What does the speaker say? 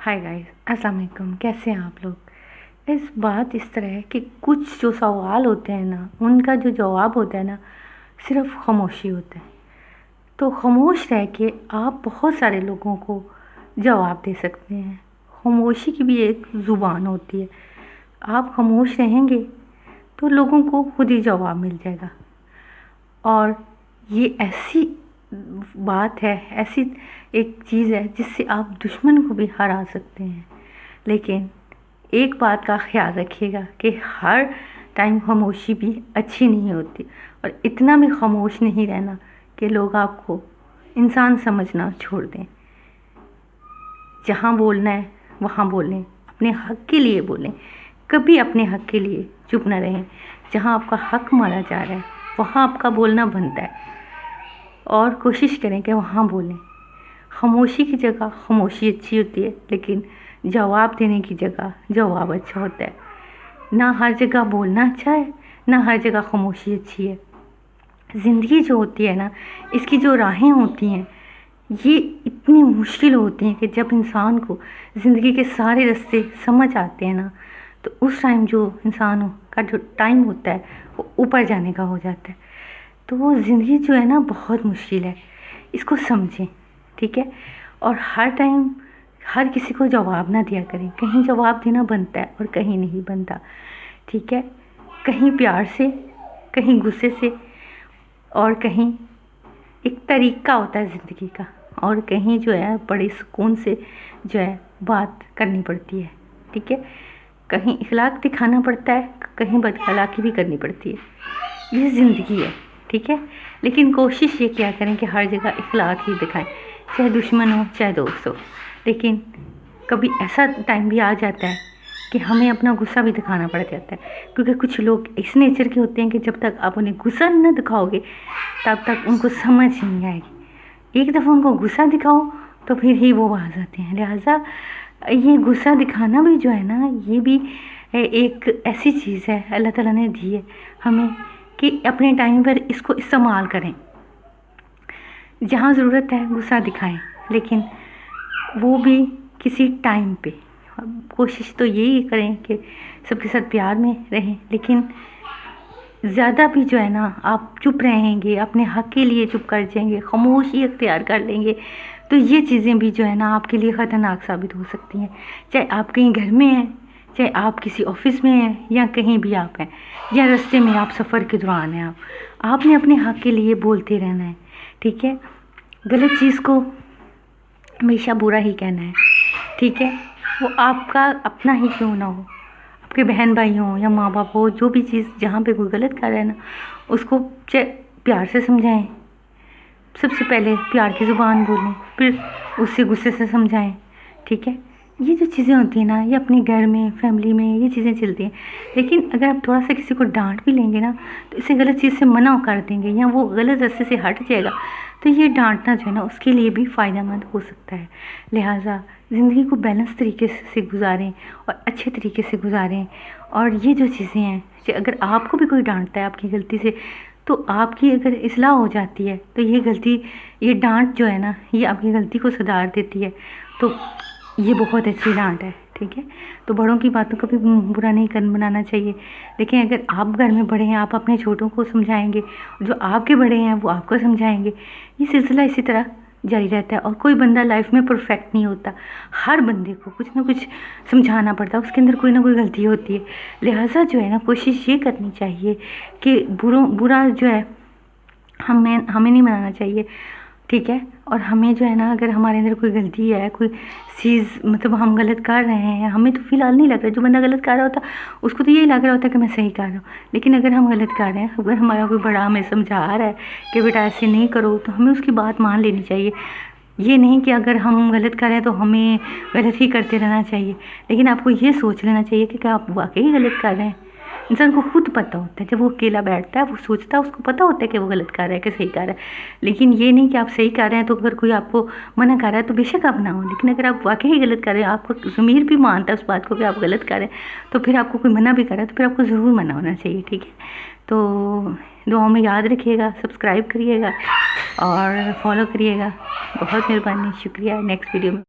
Hi guys, अस्सलाम वालेकुम। कैसे हैं आप लोग। बात इस तरह है कि कुछ जो सवाल होते हैं ना, उनका जो जवाब होता है ना, सिर्फ खामोशी होता है। तो खामोश रह के आप बहुत सारे लोगों को जवाब दे सकते हैं। खामोशी की भी एक ज़ुबान होती है। आप खामोश रहेंगे तो लोगों को खुद ही जवाब मिल जाएगा। और ये ऐसी बात है, ऐसी एक चीज़ है जिससे आप दुश्मन को भी हरा सकते हैं। लेकिन एक बात का ख्याल रखिएगा कि हर टाइम खामोशी भी अच्छी नहीं होती, और इतना भी खामोश नहीं रहना कि लोग आपको इंसान समझना छोड़ दें। जहाँ बोलना है वहाँ बोलें, अपने हक़ के लिए बोलें, कभी अपने हक़ के लिए चुप न रहें। जहाँ आपका हक़ मारा जा रहा है वहाँ आपका बोलना बनता है, और कोशिश करें कि वहाँ बोलें। खामोशी की जगह खामोशी अच्छी होती है, लेकिन जवाब देने की जगह जवाब अच्छा होता है। ना हर जगह बोलना अच्छा है, ना हर जगह खामोशी अच्छी है। ज़िंदगी जो होती है ना, इसकी जो राहें होती हैं, ये इतनी मुश्किल होती हैं कि जब इंसान को ज़िंदगी के सारे रास्ते समझ आते हैं ना, तो उस टाइम जो इंसान का जो टाइम होता है वो ऊपर जाने का हो जाता है। तो वो ज़िंदगी जो है ना, बहुत मुश्किल है। इसको समझें, ठीक है। और हर टाइम हर किसी को जवाब ना दिया करें। कहीं जवाब देना बनता है और कहीं नहीं बनता, ठीक है। कहीं प्यार से, कहीं गुस्से से, और कहीं एक तरीका होता है ज़िंदगी का, और कहीं जो है बड़े सुकून से जो है बात करनी पड़ती है, ठीक है। कहीं इखलाक दिखाना पड़ता है, कहीं बदअखलाकी भी करनी पड़ती है। ये ज़िंदगी है, ठीक है। लेकिन कोशिश ये किया करें कि हर जगह इखलाक ही दिखाएं, चाहे दुश्मन हो चाहे दोस्त हो। लेकिन कभी ऐसा टाइम भी आ जाता है कि हमें अपना गुस्सा भी दिखाना पड़ जाता है, क्योंकि कुछ लोग इस नेचर के होते हैं कि जब तक आप उन्हें गुस्सा न दिखाओगे तब तक उनको समझ नहीं आएगी। एक दफ़ा उनको गुस्सा दिखाओ तो फिर ही वो आ जाते हैं। लिहाजा ये गुस्सा दिखाना भी जो है ना, ये भी एक ऐसी चीज़ है अल्लाह ताला ने दी है हमें, कि अपने टाइम पर इसको इस्तेमाल करें। जहाँ ज़रूरत है गुस्सा दिखाएं, लेकिन वो भी किसी टाइम पे। कोशिश तो यही करें कि सबके साथ प्यार में रहें, लेकिन ज़्यादा भी जो है ना, आप चुप रहेंगे, अपने हक़ के लिए चुप कर जाएंगे, खामोशी अख्तियार कर लेंगे, तो ये चीज़ें भी जो है ना आपके लिए ख़तरनाक साबित हो सकती हैं। चाहे आप कहीं घर में हैं, चाहे आप किसी ऑफिस में हैं, या कहीं भी आप हैं, या रास्ते में आप सफ़र के दौरान हैं, आपने अपने हक़ के लिए बोलते रहना है, ठीक है। गलत चीज़ को हमेशा बुरा ही कहना है, ठीक है। वो आपका अपना ही क्यों ना हो, आपके बहन भाई हों या माँ बाप हो, जो भी चीज़ जहाँ पे कोई गलत कर रहा है ना, उसको प्यार से समझाएं। सबसे पहले प्यार की ज़ुबान बोलें, फिर उससे गुस्से से समझाएं, ठीक है। ये जो चीज़ें होती हैं ना, ये अपने घर में, फैमिली में ये चीज़ें चलती हैं। लेकिन अगर आप थोड़ा सा किसी को डांट भी लेंगे ना, तो इसे गलत चीज़ से मना कर देंगे, या वो गलत रास्ते से हट जाएगा, तो ये डांटना जो है ना उसके लिए भी फ़ायदेमंद हो सकता है। लिहाजा ज़िंदगी को बैलेंस तरीके से गुजारें और अच्छे तरीके से गुजारें। और ये जो चीज़ें हैं कि अगर आपको भी कोई डांटता है आपकी गलती से, तो आपकी अगर इस्लाह हो जाती है, तो ये गलती, ये डांट जो है ना, ये आपकी गलती को सुधार देती है। तो ये बहुत अच्छी डांट है, ठीक है। तो बड़ों की बातों का भी बुरा नहीं बनाना चाहिए। लेकिन अगर आप घर में बड़े हैं, आप अपने छोटों को समझाएंगे, जो आपके बड़े हैं वो आपको समझाएंगे, ये सिलसिला इसी तरह जारी रहता है। और कोई बंदा लाइफ में परफेक्ट नहीं होता, हर बंदे को कुछ ना कुछ समझाना पड़ता है, उसके अंदर कोई ना कोई गलती होती है। लिहाजा जो है ना, कोशिश ये करनी चाहिए कि बुरा जो है हमें नहीं बनाना चाहिए, ठीक है। और हमें जो है ना, अगर हमारे अंदर कोई गलती है, कोई चीज़ मतलब हम गलत कर रहे हैं, हमें तो फ़िलहाल नहीं लग रहा, जो बंदा गलत कर रहा होता उसको तो यही लग रहा होता कि मैं सही कर रहा हूँ। लेकिन अगर हम गलत कर रहे हैं, अगर हमारा कोई बड़ा हमें समझा रहा है कि बेटा ऐसे नहीं करो, तो हमें उसकी बात मान लेनी चाहिए। ये नहीं कि अगर हम गलत कर रहे हैं तो हमें गलत ही करते रहना चाहिए। लेकिन आपको ये सोच लेना चाहिए कि क्या आप वाकई गलत कर रहे हैं। इंसान को खुद पता होता है, जब वो अकेला बैठता है वो सोचता है, उसको पता होता है कि वो गलत कर रहा है कि सही कर रहा है। लेकिन ये नहीं कि आप सही कर रहे हैं तो अगर कोई आपको मना कर रहा है तो बेशक आप ना हो, लेकिन अगर आप वाकई ही गलत कर रहे हैं, आपको ज़मीर भी मानता है उस बात को कि आप गलत कर रहे हैं, तो फिर आपको कोई मना भी कर रहा है तो फिर आपको ज़रूर मना होना चाहिए, ठीक है। तो दुआओं में याद रखिएगा, सब्सक्राइब करिएगा और फॉलो करिएगा। बहुत मेहरबानी, शुक्रिया। नेक्स्ट वीडियो में